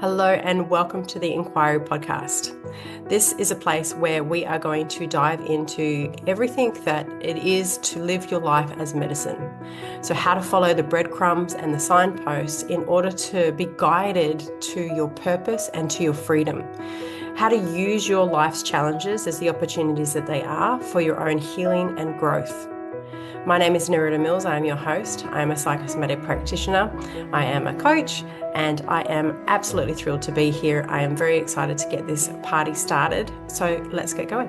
Hello and welcome to the Enquiry podcast. This is a place where we are going to dive into everything that it is to live your life as medicine. So how to follow the breadcrumbs and the signposts in order to be guided to your purpose and to your freedom. How to use your life's challenges as the opportunities that they are for your own healing and growth. My name is Nerida Mills. I am your host. I am a psychosomatic practitioner. I am a coach, and I am absolutely thrilled to be here. I am very excited to get this party started. So let's get going.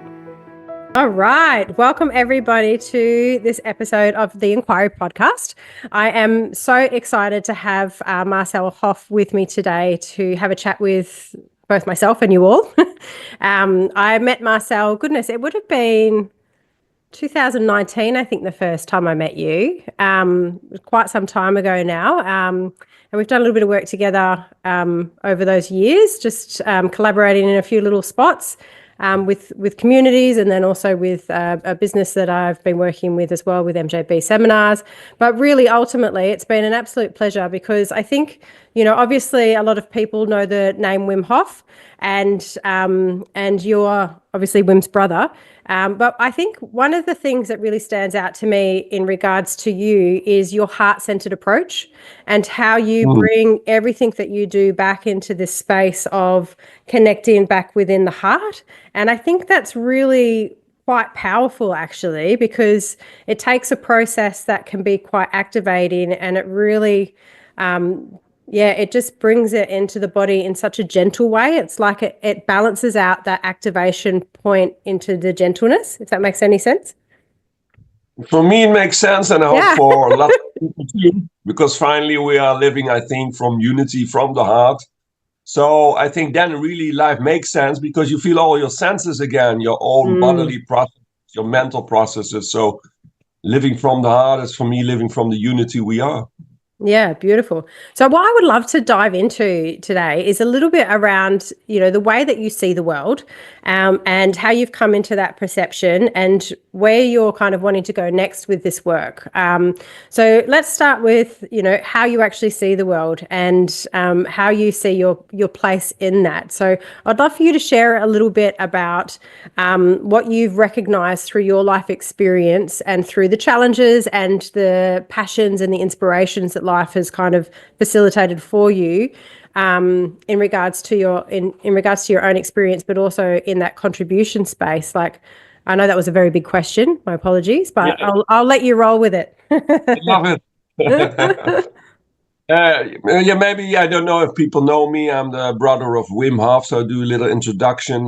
All right. Welcome everybody to this episode of the Enquiry podcast. I am so excited to have Marcel Hof with me today to have a chat with both myself and you all. I met Marcel, goodness, it would have been 2019, I think, the first time I met you, quite some time ago now. And we've done a little bit of work together over those years, just collaborating in a few little spots with communities, and then also with a business that I've been working with as well, with MJB seminars. But really, ultimately, it's been an absolute pleasure because I think, obviously a lot of people know the name Wim Hof, and you're obviously Wim's brother. But I think one of the things that really stands out to me in regards to you is your heart-centered approach and how you bring everything that you do back into this space of connecting back within the heart. And I think that's really quite powerful, actually, because it takes a process that can be quite activating, and it really it just brings it into the body in such a gentle way. It's like it balances out that activation point into the gentleness, if that makes any sense. For me, it makes sense, and I hope for a lot of people too, because finally we are living, I think, from unity, from the heart. So I think then really life makes sense because you feel all your senses again, your own bodily process, your mental processes. So living from the heart is, for me, living from the unity we are. Yeah, beautiful. So what I would love to dive into today is a little bit around, the way that you see the world, and how you've come into that perception and where you're kind of wanting to go next with this work. So let's start with, how you actually see the world and how you see your place in that. So I'd love for you to share a little bit about what you've recognized through your life experience and through the challenges and the passions and the inspirations that life has kind of facilitated for you, in regards to your own experience, but also in that contribution space. Like, I know that was a very big question. My apologies, but yeah. I'll let you roll with it. Love it. Maybe I don't know if people know me. I'm the brother of Wim Hof, so I'll do a little introduction.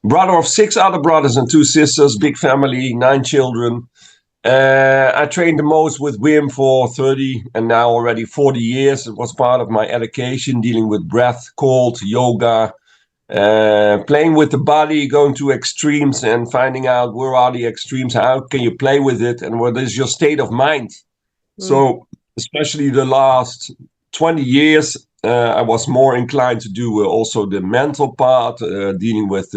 Brother of 6 other brothers and 2 sisters, big family, 9 children. I trained the most with Wim for 30 and now already 40 years. It was part of my education, dealing with breath, cold, yoga, playing with the body, going to extremes and finding out where are the extremes, how can you play with it, and what is your state of mind. So especially the last 20 years, I was more inclined to do also the mental part, dealing with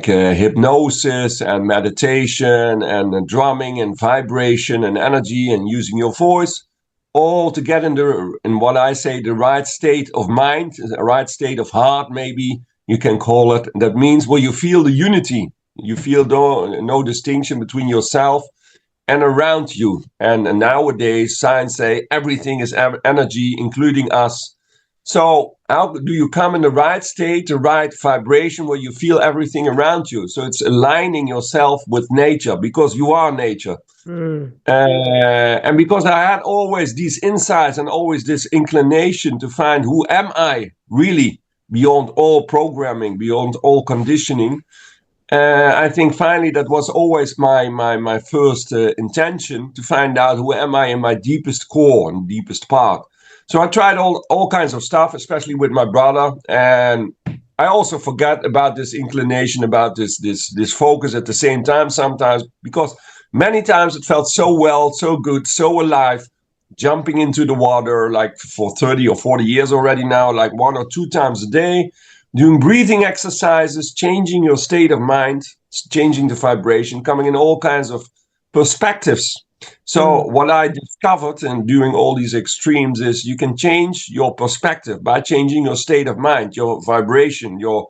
hypnosis and meditation and drumming and vibration and energy and using your voice, all to get in what I say the right state of mind, the right state of heart, maybe you can call it. That means where you feel the unity, you feel no distinction between yourself and around you. And nowadays science say everything is energy, including us. So how do you come in the right state, the right vibration where you feel everything around you? So it's aligning yourself with nature, because you are nature. And because I had always these insights and always this inclination to find who am I really, beyond all programming, beyond all conditioning. I think finally that was always my first intention, to find out who am I in my deepest core and deepest part. So I tried all kinds of stuff, especially with my brother, and I also forgot about this inclination, about this focus at the same time sometimes, because many times it felt so well, so good, so alive, jumping into the water like for 30 or 40 years already now, like 1 or 2 times a day, doing breathing exercises, changing your state of mind, changing the vibration, coming in all kinds of perspectives So what I discovered in doing all these extremes is you can change your perspective by changing your state of mind, your vibration, your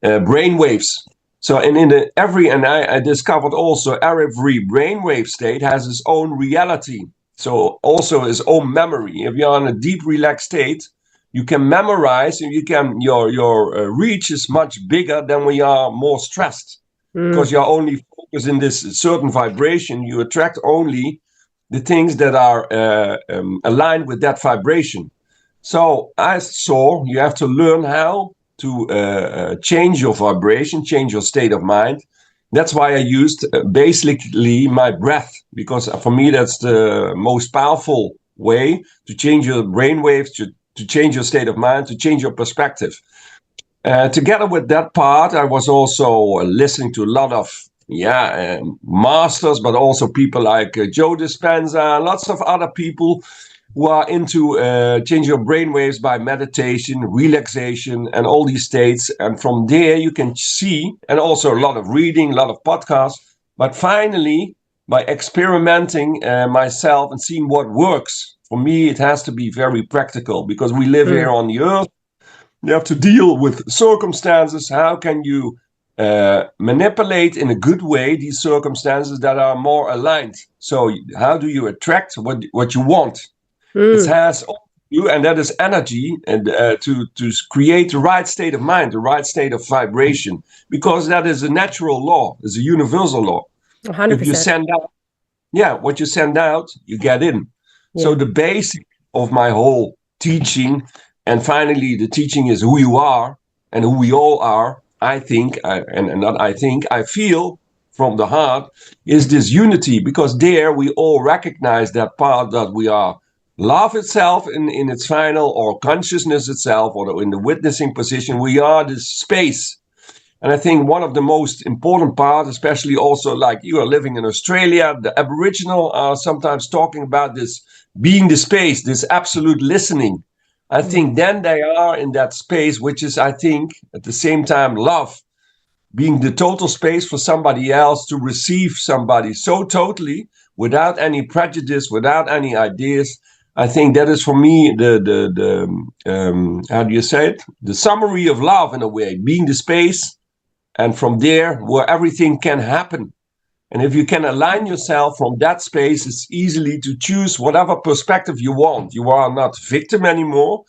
brain waves. So I discovered also every brainwave state has its own reality. So also its own memory. If you're in a deep relaxed state, you can memorize, and your reach is much bigger than when you are more stressed, because you're only focused in this certain vibration. You attract only the things that are aligned with that vibration. So I saw you have to learn how to change your vibration, change your state of mind. That's why I used basically my breath, because for me that's the most powerful way to change your brain waves, to change your state of mind, to change your perspective. Together with that part, I was also listening to a lot of masters, but also people like Joe Dispenza, lots of other people who are into change your brainwaves by meditation, relaxation, and all these states. And from there, you can see, and also a lot of reading, a lot of podcasts. But finally, by experimenting myself and seeing what works, for me, it has to be very practical, because we live here on the earth. You have to deal with circumstances. How can you manipulate in a good way these circumstances that are more aligned? So how do you attract what you want? It has all you, and that is energy, and to create the right state of mind, the right state of vibration, because that is a natural law, is a universal law. 100%. If you send out, what you send out, you get in. Yeah. So the basic of my whole teaching, and finally the teaching is who you are and who we all are. I think, I feel from the heart, is this unity, because there we all recognize that part that we are love itself in its final, or consciousness itself, or in the witnessing position. We are this space. And I think one of the most important parts, especially also like you are living in Australia, the Aboriginal are sometimes talking about this being the space, this absolute listening. I think then they are in that space, which is, I think, at the same time, love, being the total space for somebody else to receive somebody so totally, without any prejudice, without any ideas. I think that is for me the how do you say it? The summary of love, in a way, being the space, and from there where everything can happen. And if you can align yourself from that space, it's easily to choose whatever perspective you want. You are not victim anymore.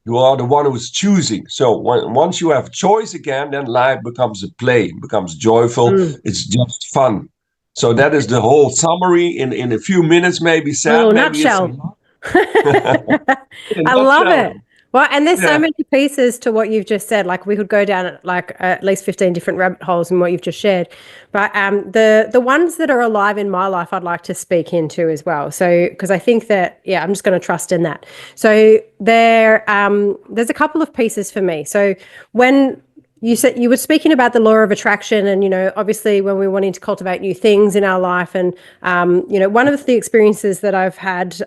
You are the one who is choosing. So once you have choice again, then life becomes a play, becomes joyful. It's just fun. So that is the whole summary in a few minutes, maybe. Sam, a little nutshell. I love it. Well, and there's so many pieces to what you've just said. Like we could go down like at least 15 different rabbit holes in what you've just shared. But the ones that are alive in my life, I'd like to speak into as well. So because I think that, I'm just going to trust in that. So there's a couple of pieces for me. So when you said you were speaking about the law of attraction, and obviously when we're wanting to cultivate new things in our life, and one of the experiences that I've had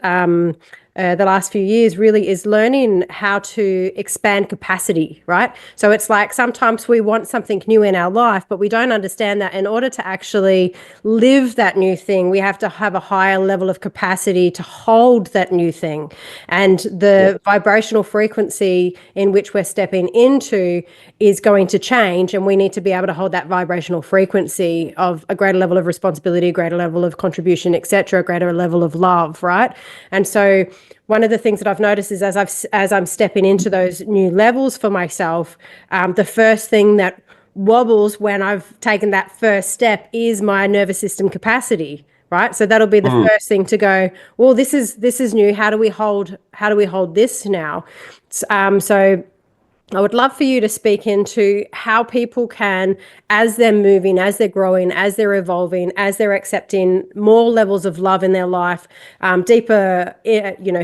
the last few years really is learning how to expand capacity, right? So it's like sometimes we want something new in our life, but we don't understand that in order to actually live that new thing, we have to have a higher level of capacity to hold that new thing. And the vibrational frequency in which we're stepping into is going to change, and we need to be able to hold that vibrational frequency of a greater level of responsibility, a greater level of contribution, etc., a greater level of love, right? And so one of the things that I've noticed is as I'm stepping into those new levels for myself, the first thing that wobbles when I've taken that first step is my nervous system capacity, right? So that'll be the first thing to go, well, this is new. How do we hold this now? So I would love for you to speak into how people can, as they're moving, as they're growing, as they're evolving, as they're accepting more levels of love in their life, deeper,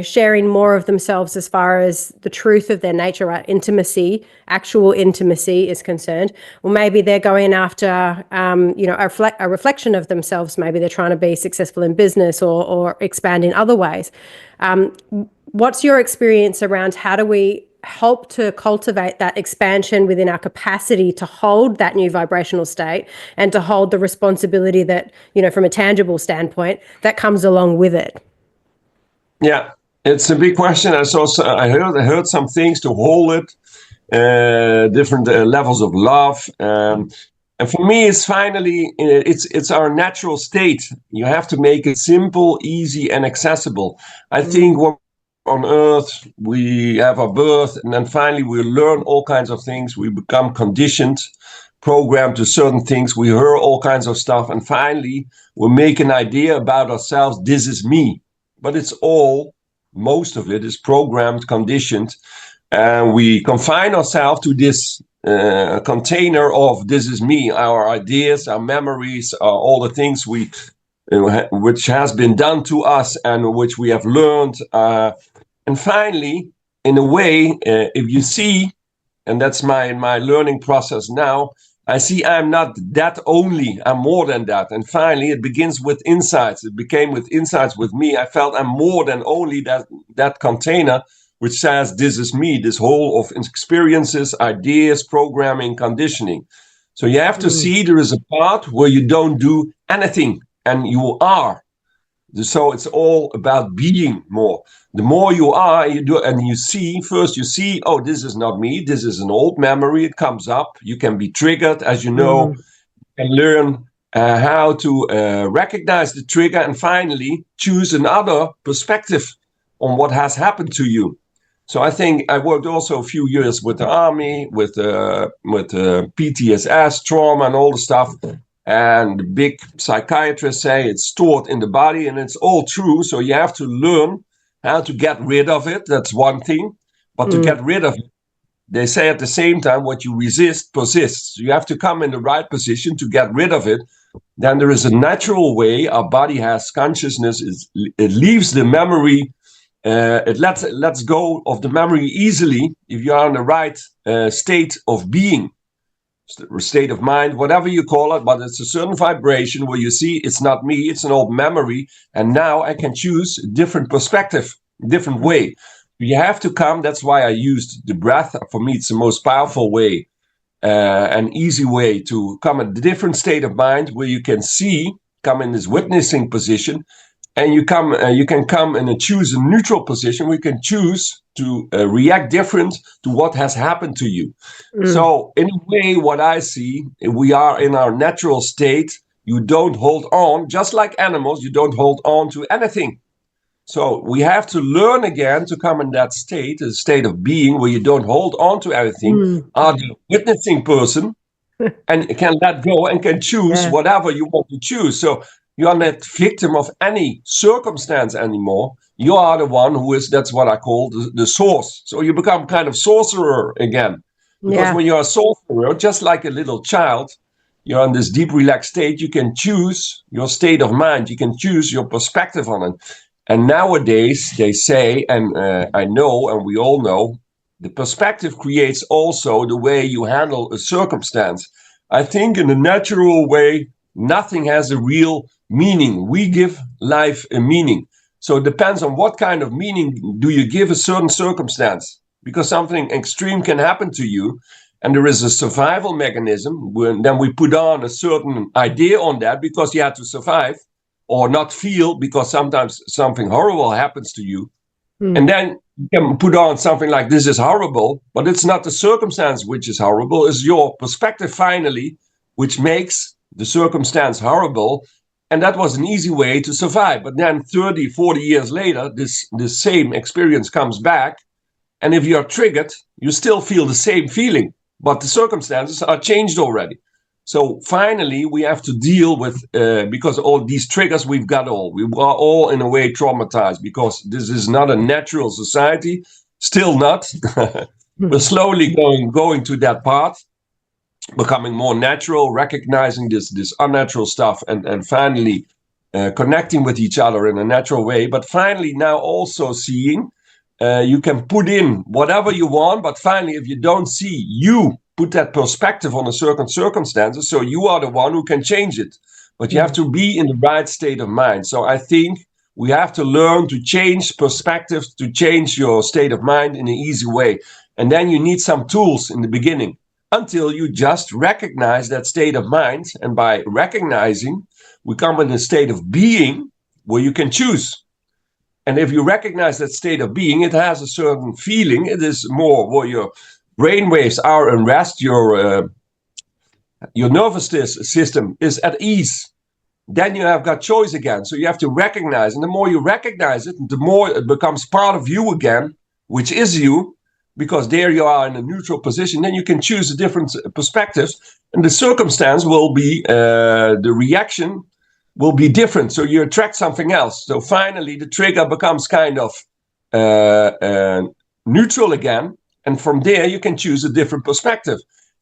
sharing more of themselves as far as the truth of their nature, right? Intimacy, actual intimacy is concerned. Or maybe they're going after, a reflection of themselves. Maybe they're trying to be successful in business or expand in other ways. What's your experience around how help to cultivate that expansion within our capacity to hold that new vibrational state and to hold the responsibility that, from a tangible standpoint, that comes along with it? Yeah, it's a big question. I heard some things to hold it, different levels of love. And for me, it's our natural state. You have to make it simple, easy, and accessible. I think when on Earth we have our birth, and then finally we learn all kinds of things. We become conditioned, programmed to certain things. We hear all kinds of stuff, and finally we make an idea about ourselves. This is me, but most of it is programmed, conditioned, and we confine ourselves to this container of this is me, our ideas, our memories, all the things which has been done to us and which we have learned. And finally, in a way, if you see, and that's my learning process now, I see I'm not that only, I'm more than that. And finally, it begins with insights. It became with insights with me. I felt I'm more than only that container which says this is me, this whole of experiences, ideas, programming, conditioning. So you have to see there is a part where you don't do anything and you are. So it's all about being more. The more you are, you do, and you see, oh, this is not me. This is an old memory. It comes up. You can be triggered, as you know, and learn how to recognize the trigger and finally choose another perspective on what has happened to you. So I think I worked also a few years with the army, with PTSS, trauma, and all the stuff. And the big psychiatrists say it's stored in the body, and it's all true. So you have to learn how to get rid of it. That's one thing. But to get rid of it, they say at the same time, what you resist persists. You have to come in the right position to get rid of it. Then there is a natural way. Our body has consciousness. It leaves the memory. It lets go of the memory easily if you are in the right state of being. State of mind, whatever you call it, but it's a certain vibration where you see it's not me, it's an old memory, and now I can choose a different perspective, different way. You have to come. That's why I used the breath. For me, it's the most powerful way, an easy way to come at a different state of mind where you can come in this witnessing position, and you can come and choose a neutral position. We can choose to react different to what has happened to you. So in a way, what I see, we are in our natural state. You don't hold on, just like animals, you don't hold on to anything. So we have to learn again to come in that state, a state of being where you don't hold on to anything, are the witnessing person, and can let go and can choose whatever you want to choose. So you are not victim of any circumstance anymore. You are the one that's what I call the source. So you become kind of sorcerer again. Because when you're a sorcerer, just like a little child, you're in this deep relaxed state, you can choose your state of mind. You can choose your perspective on it. And nowadays they say, and I know, and we all know, the perspective creates also the way you handle a circumstance. I think in a natural way, nothing has a real meaning. We give life a meaning. So it depends on what kind of meaning do you give a certain circumstance. Because something extreme can happen to you, and there is a survival mechanism. Then we put on a certain idea on that because you had to survive, or not feel because sometimes something horrible happens to you. And then you can put on something like this is horrible, but it's not the circumstance which is horrible. It's your perspective finally, which makes the circumstance horrible. And that was an easy way to survive. But then 30, 40 years later, this same experience comes back. And if you're triggered, you still feel the same feeling, but the circumstances are changed already. So finally, we have to deal with, because all these triggers we are all in a way traumatized, because this is not a natural society, still not. We're slowly going to that path, becoming more natural, recognizing this unnatural stuff, and finally connecting with each other in a natural way. But finally now also seeing you can put in whatever you want, but finally if you don't see, you put that perspective on a certain circumstances, so you are the one who can change it. But you have to be in the right state of mind. So I think we have to learn to change perspectives, to change your state of mind in an easy way. And then you need some tools in the beginning until you just recognize that state of mind. And by recognizing, we come in a state of being where you can choose. And if you recognize that state of being, it has a certain feeling. It is more where your brain waves are in rest, your nervous system is at ease. Then you have got choice again. So you have to recognize. And the more you recognize it, the more it becomes part of you again, which is you, because there you are in a neutral position. Then you can choose a different perspective. And the circumstance will be, the reaction will be different. So you attract something else. So finally, the trigger becomes kind of neutral again. And from there, you can choose a different perspective.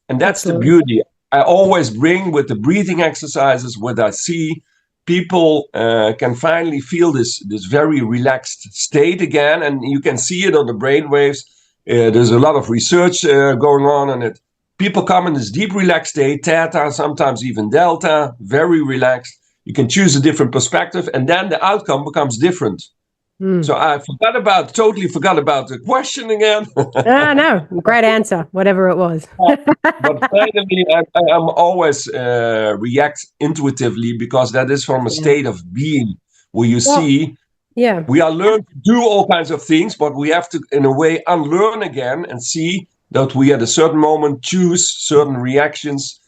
And that's the beauty. I always bring with the breathing exercises what I see. People can finally feel this very relaxed state again. And you can see it on the brain waves. There's a lot of research going on it. People come in this deep relaxed state, theta, sometimes even delta, very relaxed. You can choose a different perspective, and then the outcome becomes different. So I totally forgot about the question again. No, great answer, whatever it was. But finally, I'm always react intuitively, because that is from a state of being where you see. Yeah. We are learned to do all kinds of things, but we have to, in a way, unlearn again and see that we at a certain moment choose certain reactions,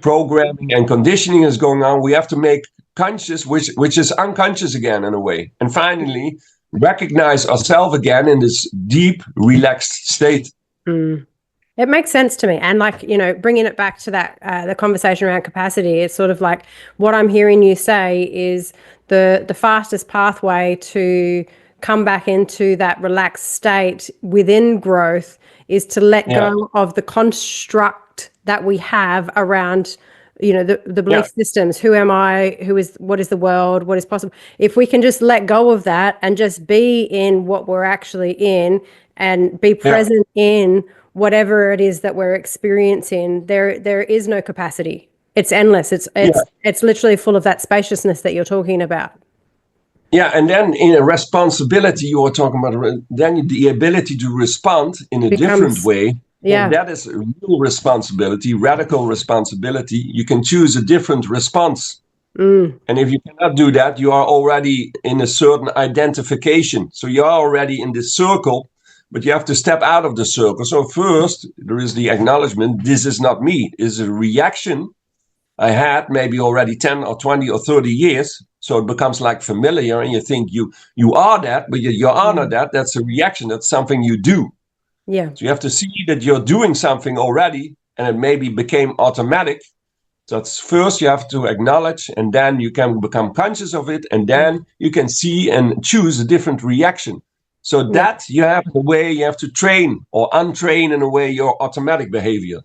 programming and conditioning is going on. We have to make conscious, which is unconscious again in a way. And finally, recognize ourselves again in this deep, relaxed state. It makes sense to me. And like, bringing it back to that, the conversation around capacity, it's sort of like what I'm hearing you say is the fastest pathway to come back into that relaxed state within growth is to let go of the construct that we have around, the belief systems. Who am I? What is the world? What is possible? If we can just let go of that and just be in what we're actually in and be present in whatever it is that we're experiencing, there is no capacity. It's endless. It's literally full of that spaciousness that you're talking about. Yeah, and then in a responsibility you are talking about, then the ability to respond in a different way. Yeah, and that is a real responsibility, radical responsibility. You can choose a different response. And if you cannot do that, you are already in a certain identification. So you are already in this circle, but you have to step out of the circle. So first, there is the acknowledgement, this is not me. It's a reaction I had maybe already 10 or 20 or 30 years. So it becomes like familiar, and you think you are that, but you honor that. That's a reaction. That's something you do. Yeah. So you have to see that you're doing something already, and it maybe became automatic. So it's first you have to acknowledge, and then you can become conscious of it, and then you can see and choose a different reaction. So that you have the way you have to train or untrain in a way your automatic behavior.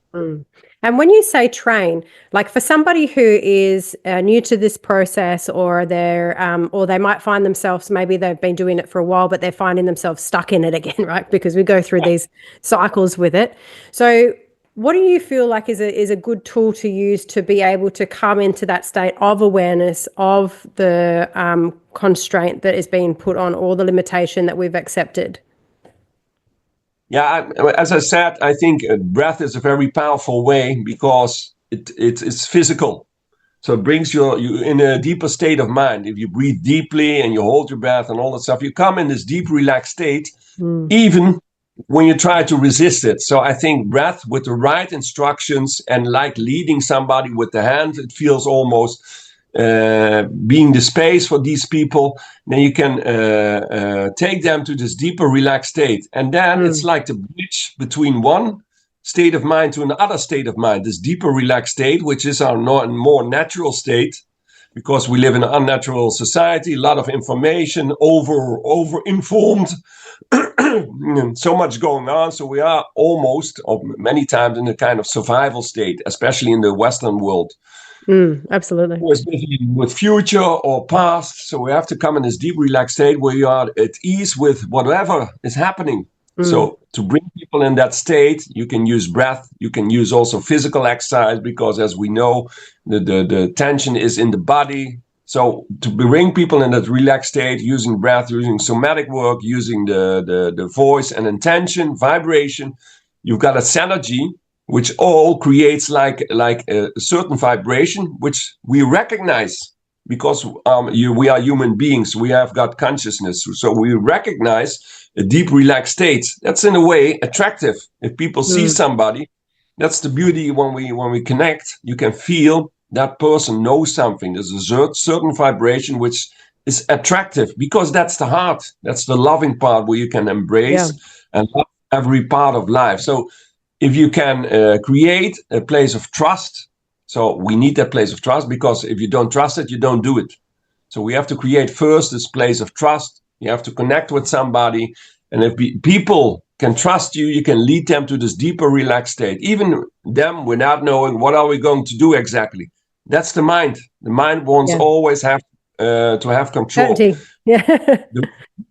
And when you say train, like for somebody who is new to this process, or they might find themselves, maybe they've been doing it for a while, but they're finding themselves stuck in it again, right? Because we go through these cycles with it. So what do you feel like is a good tool to use to be able to come into that state of awareness of the constraint that is being put on, or the limitation that we've accepted? Yeah, as I said, I think breath is a very powerful way, because it's physical. So it brings you in a deeper state of mind. If you breathe deeply and you hold your breath and all that stuff, you come in this deep, relaxed state, even when you try to resist it. So I think breath with the right instructions, and like leading somebody with the hand, it feels almost being the space for these people. Then you can take them to this deeper relaxed state. And then it's like the bridge between one state of mind to another state of mind, this deeper relaxed state, which is our more natural state, because we live in an unnatural society, a lot of information, over informed, so much going on. So we are almost, or many times, in a kind of survival state, especially in the Western world. Absolutely. Always busy with future or past. So we have to come in this deep relaxed state where you are at ease with whatever is happening. So to bring people in that state, you can use breath. You can use also physical exercise, because as we know, the tension is in the body. So to bring people in that relaxed state, using breath, using somatic work, using the voice and intention, vibration, you've got a synergy, which all creates like a certain vibration, which we recognize because we are human beings. We have got consciousness, so we recognize a deep, relaxed state. That's in a way attractive. If people see somebody, that's the beauty when we connect. You can feel that person knows something. There's a certain vibration which is attractive because that's the heart. That's the loving part where you can embrace and love every part of life. So if you can create a place of trust, so we need that place of trust, because if you don't trust it, you don't do it. So we have to create first this place of trust. You have to connect with somebody. And if people can trust you, you can lead them to this deeper, relaxed state. Even them without knowing what are we going to do exactly. That's the mind. The mind wants always to have control. Yeah.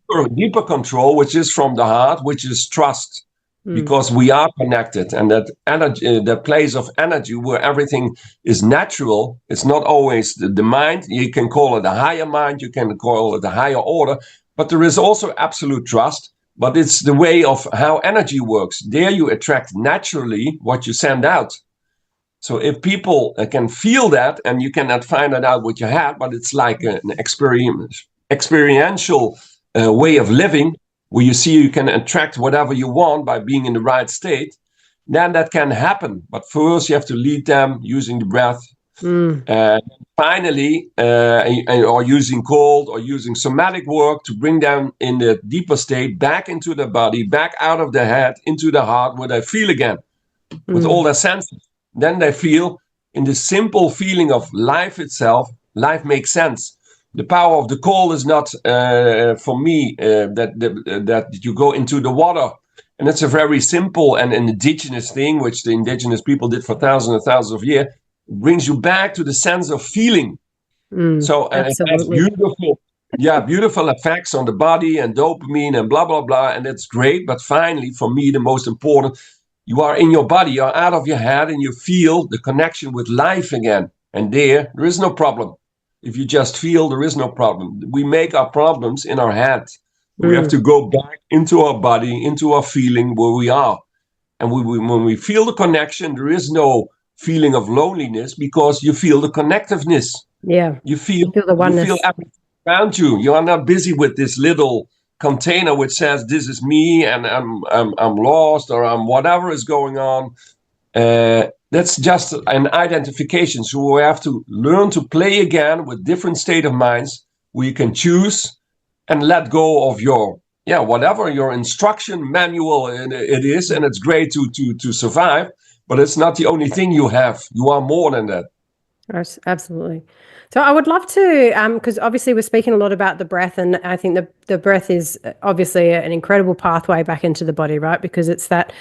The deeper control, which is from the heart, which is trust. Because we are connected, and that energy, the place of energy where everything is natural. It's not always the mind. You can call it a higher mind, you can call it a higher order, but there is also absolute trust. But it's the way of how energy works. There you attract naturally what you send out. So if people can feel that, and you cannot find it out with your head, but it's like an experiential way of living, where you see you can attract whatever you want by being in the right state, then that can happen. But first you have to lead them using the breath. Finally, or using cold or using somatic work to bring them in the deeper state, back into the body, back out of the head, into the heart, where they feel again with all their senses. Then they feel in the simple feeling of life itself, life makes sense. The power of the cold is not, for me, that you go into the water. And it's a very simple and an indigenous thing, which the indigenous people did for thousands and thousands of years. It brings you back to the sense of feeling. So it has beautiful effects on the body and dopamine and blah, blah, blah. And that's great. But finally, for me, the most important, you are in your body, you're out of your head, and you feel the connection with life again. And there is no problem. If you just feel, there is no problem. We make our problems in our head. We have to go back into our body, into our feeling where we are. And when we feel the connection, there is no feeling of loneliness, because you feel the connectiveness. Yeah. You feel the oneness. You feel everything around you. You are not busy with this little container which says this is me and I'm lost, or I'm whatever is going on. That's just an identification. So we have to learn to play again with different state of minds, where you can choose and let go of your whatever your instruction manual it is. And it's great to survive, but it's not the only thing you have. You are more than that. Absolutely. So I would love to, because obviously we're speaking a lot about the breath, and I think the breath is obviously an incredible pathway back into the body, right? Because it's that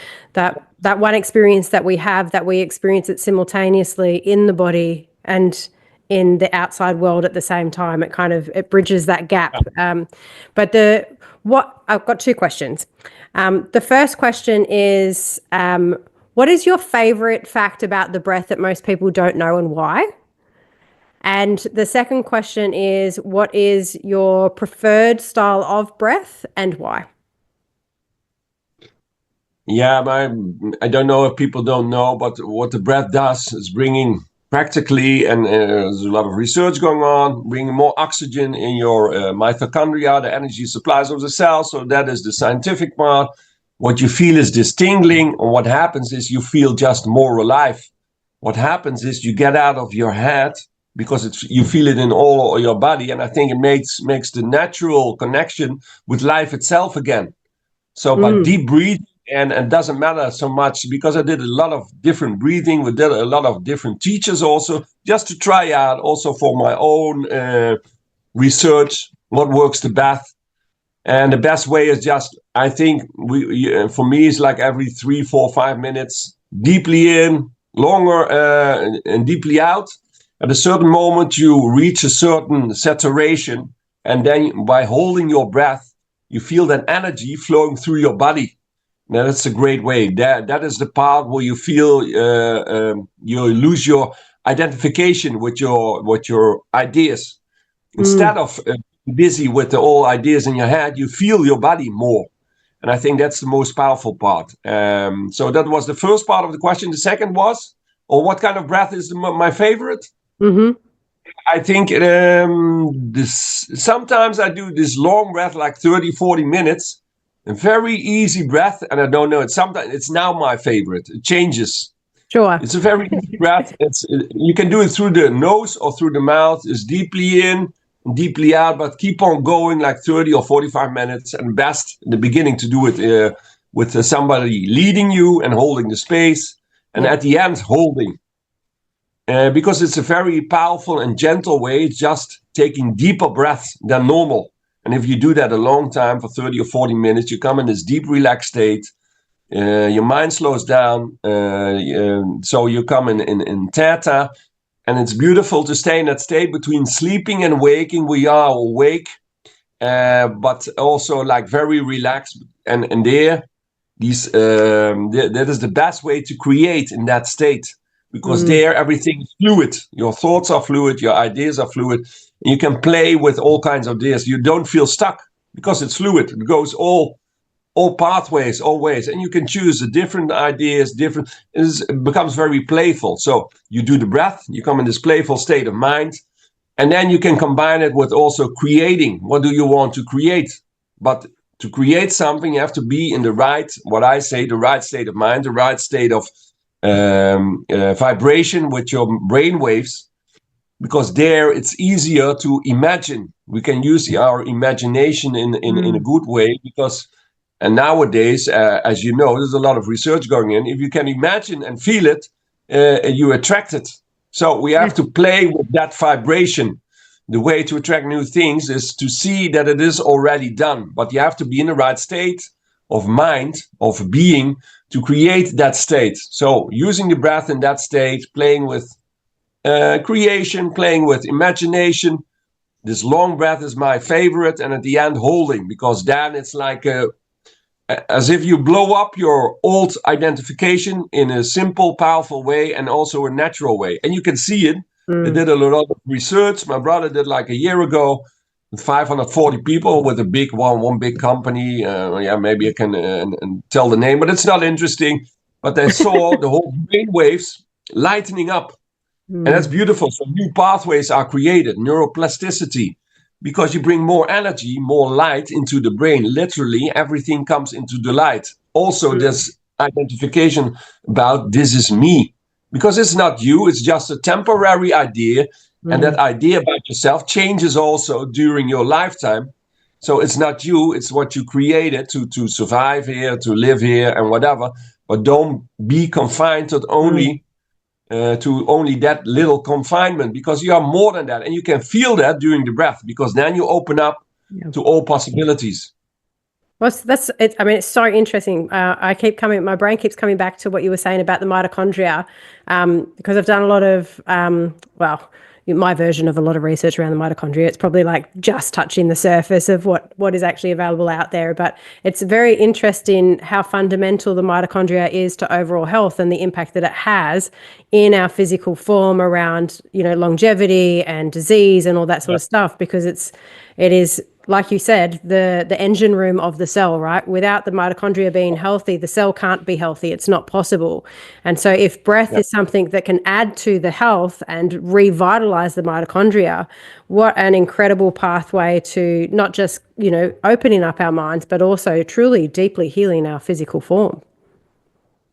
one experience that we have, that we experience it simultaneously in the body and in the outside world at the same time. It bridges that gap. But I've got two questions. The first question is, what is your favorite fact about the breath that most people don't know, and why? And the second question is, what is your preferred style of breath and why? Yeah, I don't know if people don't know, but what the breath does is bringing practically, and there's a lot of research going on, bringing more oxygen in your mitochondria, the energy supplies of the cells. So that is the scientific part. What you feel is this tingling, and what happens is you feel just more alive. What happens is you get out of your head, because you feel it in all your body, and I think it makes the natural connection with life itself again. So by deep breathing, and it doesn't matter so much, because I did a lot of different breathing. We did a lot of different teachers also, just to try out also for my own research what works the best. And the best way is just, I think for me, it's like every 3, 4, 5 minutes, deeply in, longer and deeply out. At a certain moment, you reach a certain saturation, and then by holding your breath, you feel that energy flowing through your body. Now, that's a great way. That is the part where you feel you lose your identification with your ideas. Instead of busy with all ideas in your head, you feel your body more. And I think that's the most powerful part. So that was the first part of the question. The second was, or what kind of breath is my favorite? Mm-hmm. I think sometimes I do this long breath, like 30, 40 minutes, a very easy breath. And I don't know, sometimes it's now my favorite. It changes. Sure. It's a very easy breath. You can do it through the nose or through the mouth. It's deeply in, deeply out, but keep on going like 30 or 45 minutes. And best in the beginning to do it with somebody leading you and holding the space. And at the end, holding. Because it's a very powerful and gentle way, just taking deeper breaths than normal. And if you do that a long time for 30 or 40 minutes, you come in this deep relaxed state. Your mind slows down, so you come in theta, and it's beautiful to stay in that state between sleeping and waking. We are awake, but also like very relaxed, and that is the best way to create in that state, because there everything is fluid. Your thoughts are fluid, your ideas are fluid. You can play with all kinds of ideas. You don't feel stuck because it's fluid. It goes all pathways, all ways, and you can choose the different ideas, it becomes very playful. So you do the breath, you come in this playful state of mind, and then you can combine it with also creating. What do you want to create? But to create something, you have to be in the right, what I say, the right state of mind, the right state of vibration with your brain waves, because there it's easier to imagine. We can use our imagination in a good way, because and nowadays, as you know, there's a lot of research going in. If you can imagine and feel it, you attract it. So we have to play with that vibration. The way to attract new things is to see that it is already done. But you have to be in the right state of mind, of being, to create that state. So using the breath in that state, playing with creation, playing with imagination. This long breath is my favorite. And at the end, holding, because then it's like as if you blow up your old identification in a simple, powerful way, and also a natural way. And you can see it. They did a lot of research. My brother did like a year ago, with 540 people with a big one big company. Maybe I can tell the name, but it's not interesting. But they saw the whole brain waves lightening up. And that's beautiful. So new pathways are created, neuroplasticity. Because you bring more energy, more light into the brain. Literally, everything comes into the light. Also, this identification about this is me. Because it's not you, it's just a temporary idea. And that idea about yourself changes also during your lifetime. So it's not you, it's what you created to survive here, to live here, and whatever. But don't be confined to only that little confinement, because you are more than that, and you can feel that during the breath, because then you open up to all possibilities. Well, that's it. I mean, it's so interesting. My brain keeps coming back to what you were saying about the mitochondria, because I've done a lot of, my version of a lot of research around the mitochondria. It's probably like just touching the surface of what is actually available out there. But it's very interesting how fundamental the mitochondria is to overall health and the impact that it has in our physical form around, longevity and disease and all that sort of stuff, because it is, like you said, the engine room of the cell, right? Without the mitochondria being healthy, the cell can't be healthy. It's not possible. And so if breath is something that can add to the health and revitalize the mitochondria, what an incredible pathway to not just, opening up our minds, but also truly deeply healing our physical form.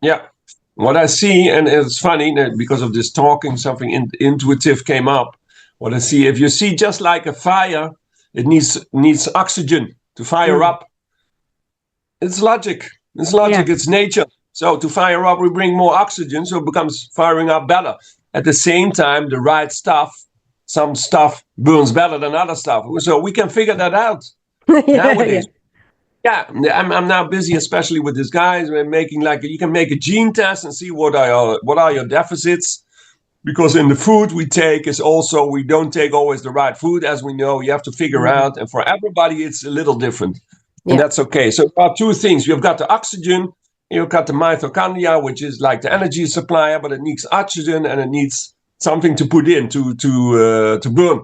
Yeah. What I see, and it's funny that because of this talking, something intuitive came up. What I see, if you see just like a fire, it needs oxygen to fire up. It's logic. It's nature. So to fire up, we bring more oxygen, so it becomes firing up better. At the same time, the right stuff, some stuff burns better than other stuff. So we can figure that out nowadays. Yeah, I'm now busy, especially with these guys. We're making you can make a gene test and see what are your deficits. Because in the food we take we don't take always the right food, as we know. You have to figure out, and for everybody it's a little different. And that's okay. So there are two things. You've got the oxygen, you've got the mitochondria, which is like the energy supplier, but it needs oxygen and it needs something to put in to burn.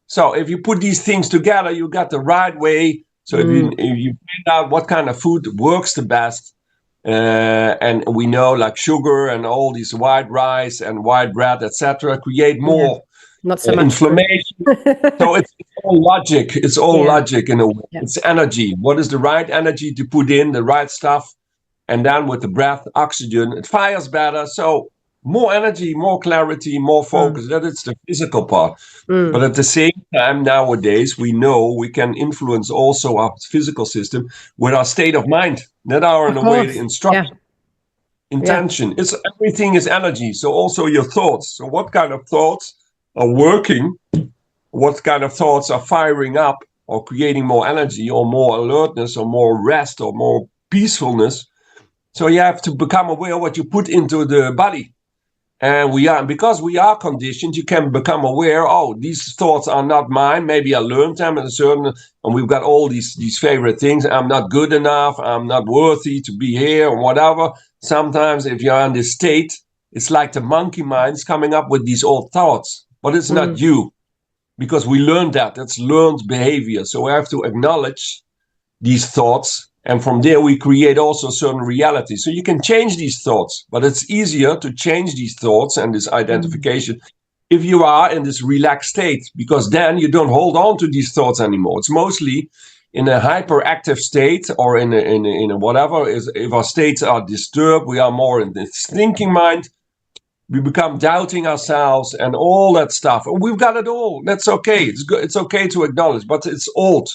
So if you put these things together, you got the right way So if you find out what kind of food works the best, and we know like sugar and all these white rice and white bread, etc., create more not so much inflammation. So it's all logic. It's all logic in a way. Yeah. It's energy. What is the right energy to put in, the right stuff, and then with the breath, oxygen, it fires better. So more energy, more clarity, more focus. That is the physical part. But at the same time, nowadays, we know we can influence also our physical system with our state of mind. That are in a way the instruction, intention. It's everything is energy. So also your thoughts. So what kind of thoughts are working? What kind of thoughts are firing up or creating more energy or more alertness or more rest or more peacefulness? So you have to become aware of what you put into the body. And because we are conditioned, you can become aware, oh, these thoughts are not mine. Maybe I learned them in and we've got all these favorite things. I'm not good enough. I'm not worthy to be here or whatever. Sometimes if you're in this state, it's like the monkey mind's coming up with these old thoughts, but it's not you, because we learned that. That's learned behavior. So we have to acknowledge these thoughts. And from there, we create also certain reality. So you can change these thoughts, but it's easier to change these thoughts and this identification if you are in this relaxed state, because then you don't hold on to these thoughts anymore. It's mostly in a hyperactive state or in a whatever. If our states are disturbed, we are more in this thinking mind. We become doubting ourselves and all that stuff. We've got it all. That's okay. It's good. It's okay to acknowledge, but it's old.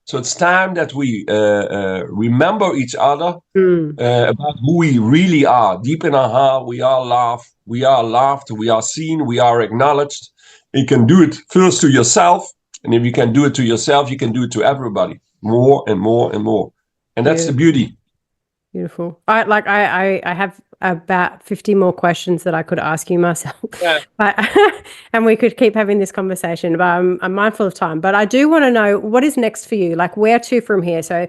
So it's time that we remember each other about who we really are. Deep in our heart, we are loved, we are seen, we are acknowledged. You can do it first to yourself. And if you can do it to yourself, you can do it to everybody. More and more and more. And that's the beauty. Beautiful. I have about 50 more questions that I could ask you, Marcel. Yeah. And we could keep having this conversation, but I'm mindful of time. But I do want to know, what is next for you? Like, where to from here? So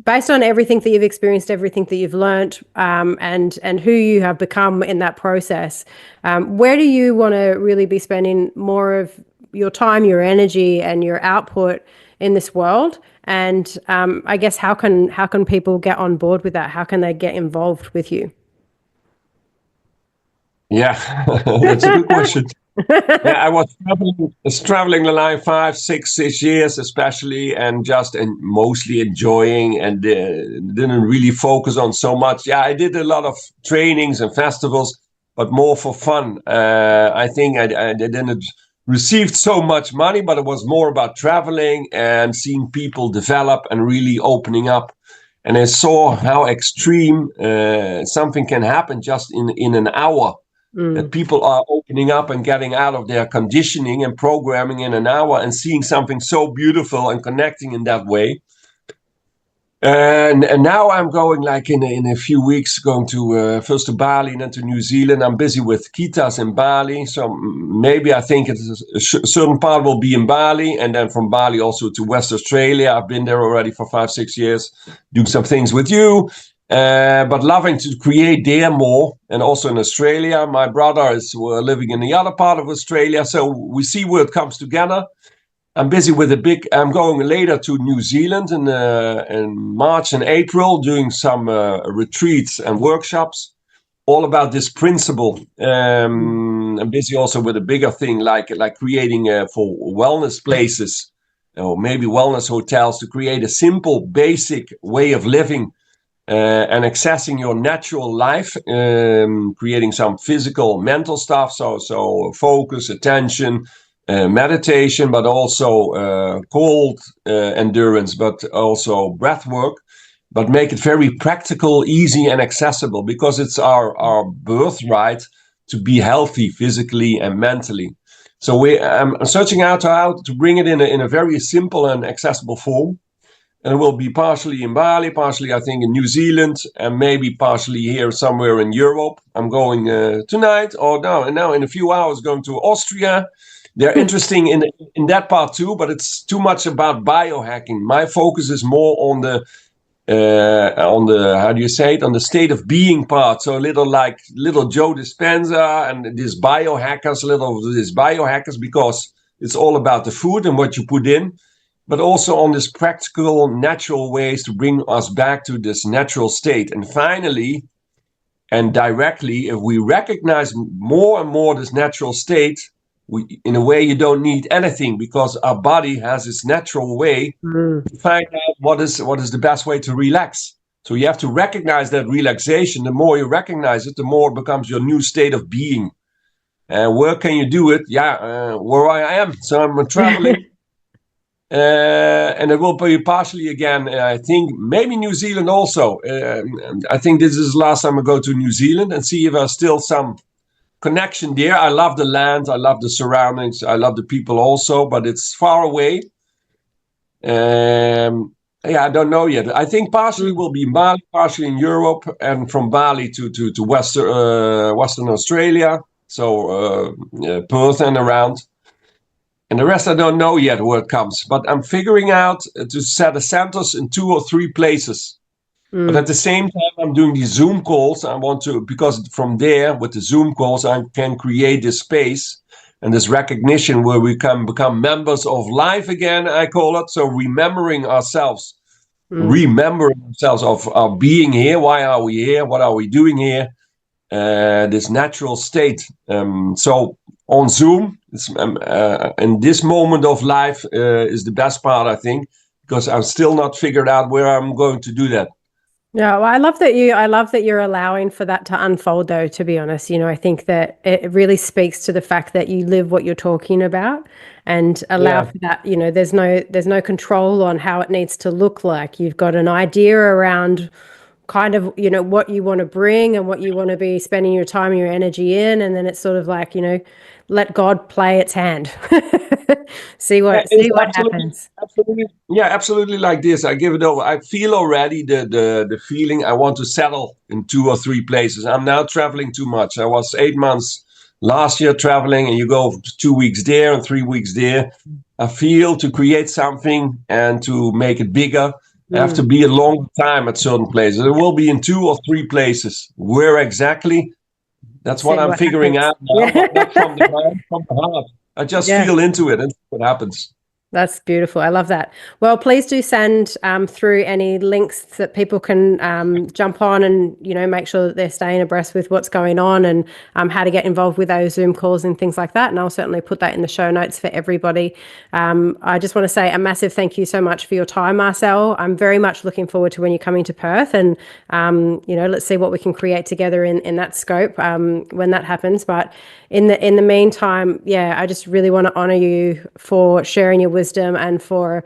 based on everything that you've experienced, everything that you've learned, and who you have become in that process, where do you want to really be spending more of your time, your energy, and your output in this world? And I guess how can people get on board with that? How can they get involved with you? Yeah, that's a good question. I was traveling the line 5, 6 years especially, and mostly enjoying, and didn't really focus on so much. Yeah, I did a lot of trainings and festivals, but more for fun. I think I didn't receive so much money, but it was more about traveling and seeing people develop and really opening up. And I saw how extreme something can happen just in an hour. That people are opening up and getting out of their conditioning and programming in an hour and seeing something so beautiful and connecting in that way. And now I'm going, like in a few weeks, going to first to Bali and then to New Zealand. I'm busy with Kitas in Bali. So maybe I think a certain part will be in Bali, and then from Bali also to West Australia. I've been there already for 5, 6 years, doing some things with you. But loving to create there more, and also in Australia. My brother is living in the other part of Australia, so we see where it comes together. I'm busy with I'm going later to New Zealand in March and April, doing some retreats and workshops, all about this principle. I'm busy also with a bigger thing, like creating for wellness places, or maybe wellness hotels, to create a simple, basic way of living. And accessing your natural life, creating some physical, mental stuff. So focus, attention, meditation, but also cold endurance, but also breath work. But make it very practical, easy, and accessible, because it's our birthright to be healthy physically and mentally. So I'm searching out how to bring it in a very simple and accessible form. And it will be partially in Bali, partially, I think, in New Zealand, and maybe partially here somewhere in Europe. I'm going tonight, or now in a few hours, going to Austria. They're interesting in that part too, but it's too much about biohacking. My focus is more on the how do you say it, on the state of being part. So a little Joe Dispenza and these biohackers, because it's all about the food and what you put in. but also on this practical, natural ways to bring us back to this natural state. And finally, and directly, if we recognize more and more this natural state, in a way, you don't need anything, because our body has its natural way to find out what is the best way to relax. So you have to recognize that relaxation. The more you recognize it, the more it becomes your new state of being. Where can you do it? Where I am. So I'm traveling. And it will be partially again, I think, maybe New Zealand also. I think this is the last time I go to New Zealand, and see if there's still some connection there. I love the land, I love the surroundings, I love the people also, but it's far away. I don't know yet. I think partially will be Bali, partially in Europe, and from Bali to Western Australia, so Perth and around. And the rest I don't know yet where it comes, but I'm figuring out to set a centers in 2 or 3 places. But at the same time, I'm doing these Zoom calls. I want to, because from there, with the Zoom calls, I can create this space and this recognition where we can become members of life again, I call it. So remembering ourselves of our being here. Why are we here? What are we doing here? This natural state. So on Zoom, in this moment of life is the best part, I think, because I'm still not figured out where I'm going to do that. Yeah, well, I love that you're allowing for that to unfold, though, to be honest. I think that it really speaks to the fact that you live what you're talking about, and allow for that. There's no control on how it needs to look like. You've got an idea around kind of, what you want to bring and what you want to be spending your time and your energy in. And then it's sort of like, let God play its hand. see what happens. Absolutely. Yeah, absolutely like this. I give it over. I feel already the feeling I want to settle in 2 or 3 places. I'm now traveling too much. I was 8 months last year traveling, and you go 2 weeks there and 3 weeks there. I feel to create something and to make it bigger, I have to be a long time at certain places. It will be in 2 or 3 places. Where exactly? That's what I'm figuring out now. Not from the mind, from the heart. I just feel into it and see what happens. That's beautiful. I love that. Well, please do send through any links that people can jump on and, make sure that they're staying abreast with what's going on, and how to get involved with those Zoom calls and things like that. And I'll certainly put that in the show notes for everybody. I just want to say a massive thank you so much for your time, Marcel. I'm very much looking forward to when you're coming to Perth, and, let's see what we can create together in that scope when that happens. But in the meantime, I just really want to honor you for sharing your wisdom and for,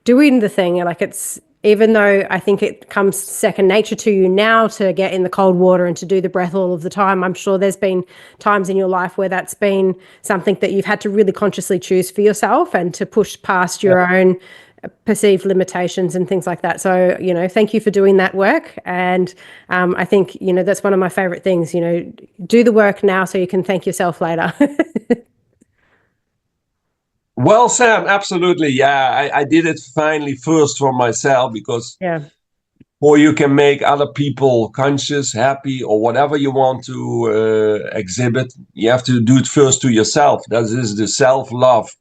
doing the thing. Like, it's, even though I think it comes second nature to you now to get in the cold water and to do the breath all of the time, I'm sure there's been times in your life where that's been something that you've had to really consciously choose for yourself, and to push past your own perceived limitations and things like that. So, thank you for doing that work. And I think, that's one of my favorite things, do the work now so you can thank yourself later. Well, Sam, absolutely. Yeah, I did it finally first for myself, because or you can make other people conscious, happy, or whatever you want to exhibit. You have to do it first to yourself. That is the self-love.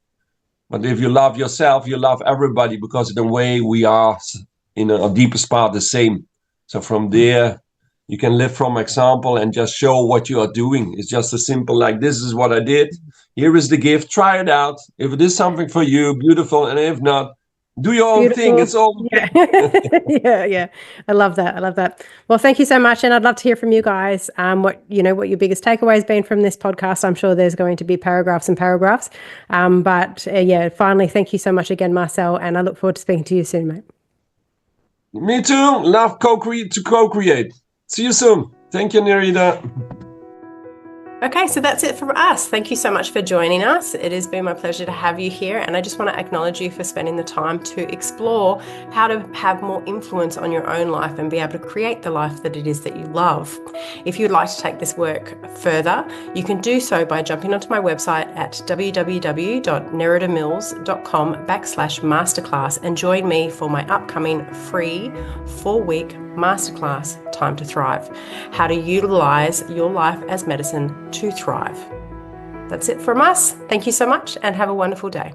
But if you love yourself, you love everybody, because in a way we are, in a deepest part, the same. So from there, you can live from example and just show what you are doing. It's just as simple like, this is what I did. Here is the gift. Try it out. If it is something for you, beautiful. And if not, do your own thing. It's all yeah. I love that. Well, thank you so much, and I'd love to hear from you guys. What your biggest takeaway has been from this podcast. I'm sure there's going to be paragraphs and paragraphs. But finally, thank you so much again, Marcel, and I look forward to speaking to you soon, mate. Me too. Love to co-create. See you soon. Thank you, Nerida. Okay, so that's it from us. Thank you so much for joining us. It has been my pleasure to have you here, and I just want to acknowledge you for spending the time to explore how to have more influence on your own life and be able to create the life that it is that you love. If you'd like to take this work further, you can do so by jumping onto my website at www.neridamills.com/masterclass and join me for my upcoming free 4-week masterclass, Time to Thrive, how to utilize your life as medicine to thrive. That's it from us. Thank you so much, and have a wonderful day.